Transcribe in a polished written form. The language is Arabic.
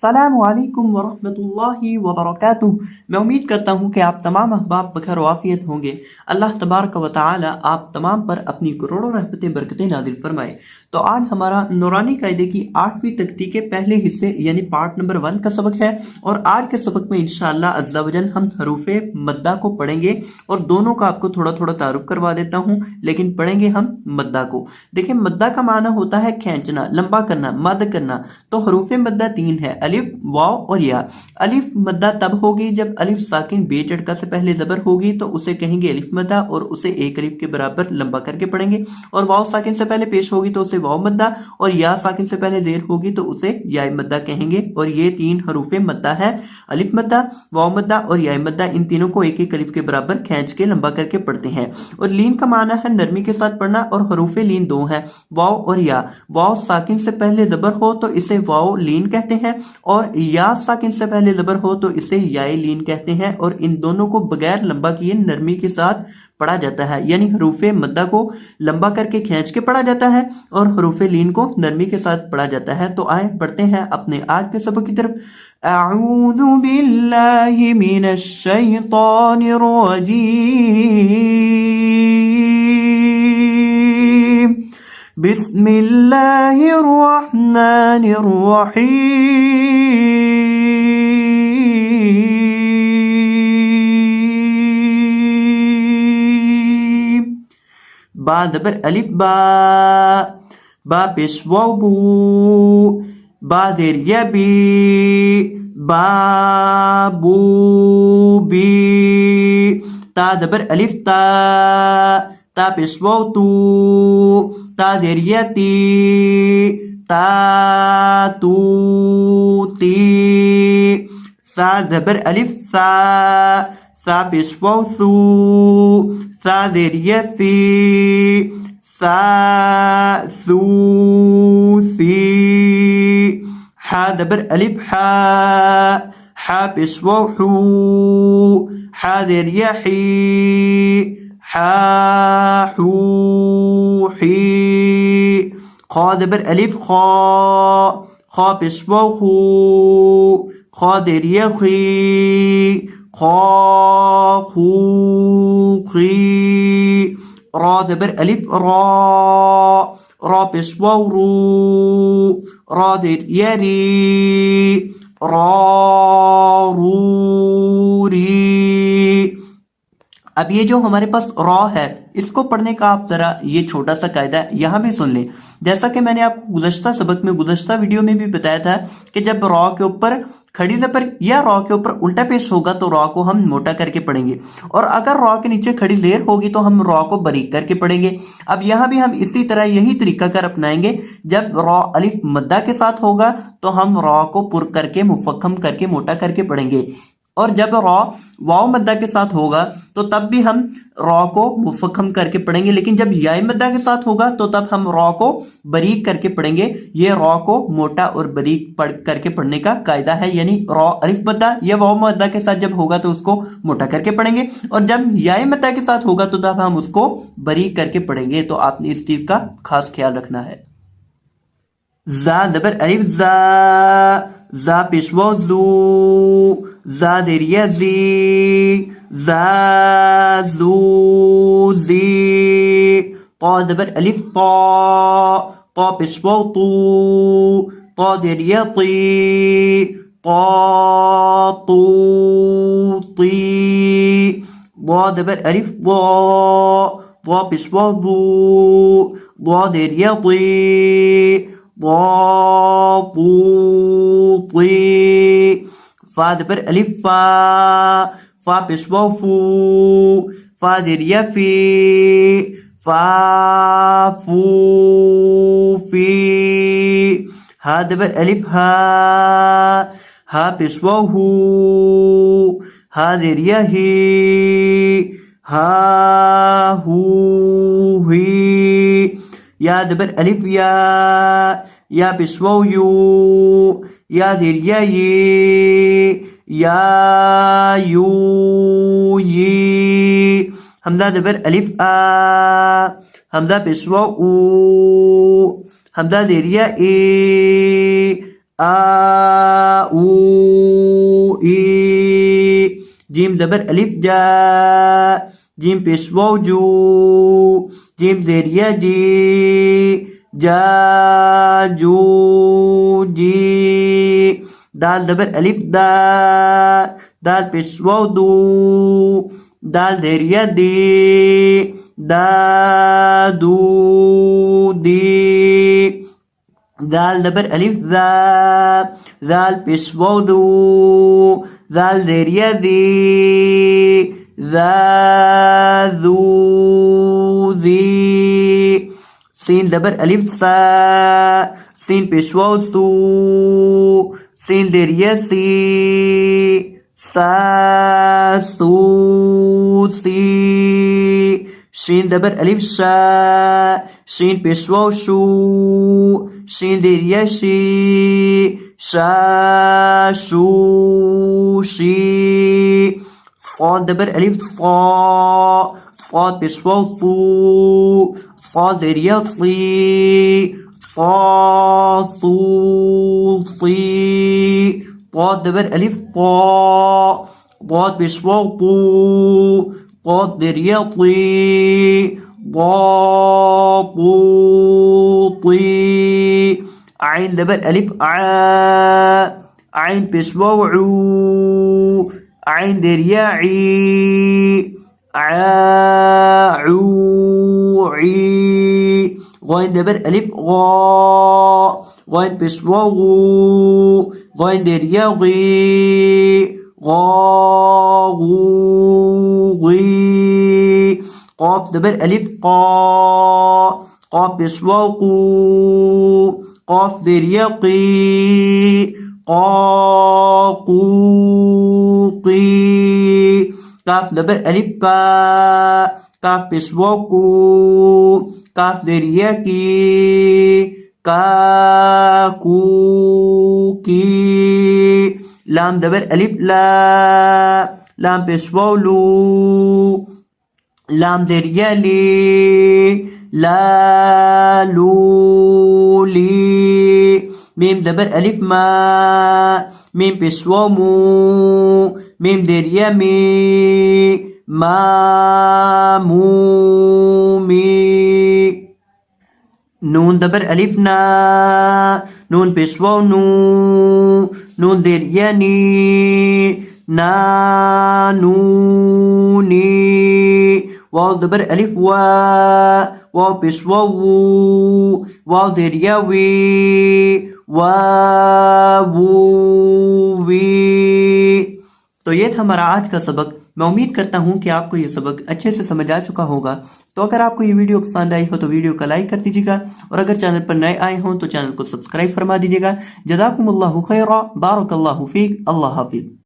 السلام علیکم ورحمۃ اللہ وبرکاتہ۔ میں امید کرتا ہوں کہ آپ تمام احباب بخیر و عافیت ہوں گے۔ اللہ تبارک و تعالی آپ تمام پر اپنی کروڑوں رحمتیں برکتیں نازل فرمائے۔ تو آج ہمارا نورانی قاعدے کی 8ویں تختی کے پہلے حصے یعنی پارٹ نمبر 1 کا سبق ہے، اور آج کے سبق میں انشاءاللہ عز و جل ہم حروف مدہ کو پڑھیں گے، اور دونوں کا آپ کو تھوڑا تھوڑا تعارف کروا دیتا ہوں، لیکن پڑھیں گے ہم مدہ کو۔ دیکھیں مدہ کا معنی ہوتا ہے کھینچنا، لمبا کرنا، مد کرنا۔ تو حروف مدہ 3 ہے، الف، واو اور یا۔ الف مدہ تب ہوگی جب الف ساکن بے جڑکا سے پہلے زبر ہوگی تو اسے کہیں گے الف مدہ، اور اسے ایک الف کے برابر لمبا کر کے پڑھیں گے۔ اور واو ساکن سے پہلے پیش ہوگی تو اسے واو مدہ، اور یا ساکن سے پہلے زیر ہوگی تو اسے یا مدہ کہیں گے۔ اور یہ 3 حروف مدہ ہے، الف مدہ، واو مدہ اور یا مدہ۔ ان تینوں کو ایک ایک الف کے برابر کھینچ کے لمبا کر کے پڑھتے ہیں۔ اور لین کا معنی ہے نرمی کے ساتھ پڑھنا، اور حروف لین 2 ہیں، واو اور یا۔ واو ساکن سے پہلے زبر ہو تو اسے واو لین کہتے ہیں، اور یا ساکن سے پہلے زبر ہو تو اسے یائے لین کہتے ہیں، اور ان دونوں کو بغیر لمبا کیے نرمی کے ساتھ پڑھا جاتا ہے، یعنی حروف مدہ کو لمبا کر کے کھینچ کے پڑھا جاتا ہے اور حروف لین کو نرمی کے ساتھ پڑھا جاتا ہے۔ تو آئیں پڑھتے ہیں اپنے آج کے سبق کی طرف۔ اعوذ باللہ من الشیطان الرجیم، بسم اللہ الرحمن الرحیم۔ با زبر الف، با، با پیش واو بو، با زیر یا بی، بابو بی۔ تا زبر الف، تا، تا پیش واو تو، تا زیر یا تی، تا تو تی۔ سا زبر الف، سا، سا پیش واو سو، سا زیر یا سی، سا سو سی۔ حا زبر الف، حا، حا پیش واو حو، حا زیر یا حی، حا حو حی۔ خا زبر الف، خا، خا پیش واو خو، خا زیر یا خی، خا خو خی۔ را زبر الف، را، را پیش واو رو، را زیر یا ری، را رو ری۔ اب یہ جو ہمارے پاس را ہے اس کو پڑھنے کا آپ ذرا یہ چھوٹا سا قاعدہ یہاں بھی سن لیں۔ جیسا کہ میں نے آپ کو گزشتہ سبق میں، گزشتہ ویڈیو میں بھی بتایا تھا کہ جب را کے اوپر کھڑی زبر یا را کے اوپر الٹا پیش ہوگا تو را کو ہم موٹا کر کے پڑھیں گے، اور اگر را کے نیچے کھڑی زیر ہوگی تو ہم را کو باریک کر کے پڑھیں گے۔ اب یہاں بھی ہم اسی طرح یہی طریقہ کار اپنائیں گے۔ جب را الف مدہ کے ساتھ ہوگا تو ہم را کو پر کر کے مفخم کر کے موٹا کر کے پڑھیں گے، اور جب را واو مدہ کے ساتھ ہوگا تو تب بھی ہم را کو مفخم کر کے پڑھیں گے، لیکن جب یا مدہ کے ساتھ ہوگا تو تب ہم را کو باریک کر کے پڑھیں گے۔ یہ را کو موٹا اور باریک کر کے پڑھنے کا قاعدہ ہے، یعنی را الف مدہ یا واو مدہ کے ساتھ جب ہوگا تو اس کو موٹا کر کے پڑھیں گے، اور جب یا مدہ کے ساتھ ہوگا تو تب ہم اس کو باریک کر کے پڑھیں گے۔ تو آپ نے اس چیز کا خاص خیال رکھنا ہے۔ زا زبر الف، زا، زا پیش واو زو، زا زیر یا زی، زا زو زی۔ طا زبر الف، طا، طا پیش واو طو، طا زیر یا طی، طا طو طی۔ ضا زبر الف، ضا، ضا پیش واو ضو، ضا زیر یا ضی، ضا طو طی۔ فا زبر الف، فا، فا پیش واو فو، فا زیر یا فی، فا فو فی۔ ہا زبر الف، ہا، ہا پیش واو ہو، ہا زیر یا ہی، ہا ہو ہی۔ یا زبر الف، یا، یا پیش واو یو، یا زیر یا یہ، یا یو یی۔ حمزہ زبر الف، آ، حمزہ پیش واو او، حمزہ زیر یا اے، ऊ ई जीम ज़बर अलिफ जा जीम पेश वाव जू जीम ज़ेर या जी जा जू जी दाल ज़बर अलिफ दा दाल पेश वाव दू दाल ज़ेर या दी दा दू दी दाल ज़बर अलिफ ज़ा दाल पेश वाव दू दाल ज़ेर या दी ज़ा ज़ू ज़ी सीन ज़बर अलिफ सा सीन पेश वाव सू सीन ज़ेर या सी सा सू सी शीन ज़बर अलिफ शा शीन पेश वाव शू शीन ज़ेर या शी शा शू शी صاد ज़बर अलिफ सा صاد पेश वाव सू صاد ज़ेर या सी सा सू सी ضاد ज़बर अलिफ ता ضاد पेश वाव तू ضاد ज़ेर या ती ضا طو طي عين ज़बर अलिफ आ عين पेश वाव ऊ عين ज़ेर या ई आ ऊ ई غين ज़बर अलिफ غا غين पेश वाव गू غين ज़ेर या गी غا غू गी قاف ज़बर अलिफ قا قاف पेश वाव कू قاف ज़ेर या की قا कू की काफ ज़बर अलिफ का काफ पेश वाव कू काफ ज़ेर या की का कू की लाम ज़बर अलिफ ला लाम पेश वाव लू लाम ज़ेर या ली ला लू ली मीम ज़बर अलिफ मा मीम पेश वाव मू मीम ज़ेर या मी मा मू मी नून ज़बर अलिफ ना नून पेश वाव नू नून ज़ेर या नी ना नू नी वाव ज़बर अलिफ वा वाव पेश वाव वू वाव ज़ेर या वी वा वू वी। तो ये था हमारा आज का सबक। मैं उम्मीद करता हूँ कि आपको ये सबक अच्छे से समझ आ चुका होगा। तो अगर आपको ये वीडियो पसंद आई हो तो वीडियो को लाइक कर दीजिएगा और अगर चैनल पर नए आए हों तो चैनल को सब्सक्राइब फरमा दीजिएगा। जज़ाकुमुल्लाहु खैरा, बारकल्लाहु फीक, अल्लाह हाफिज़।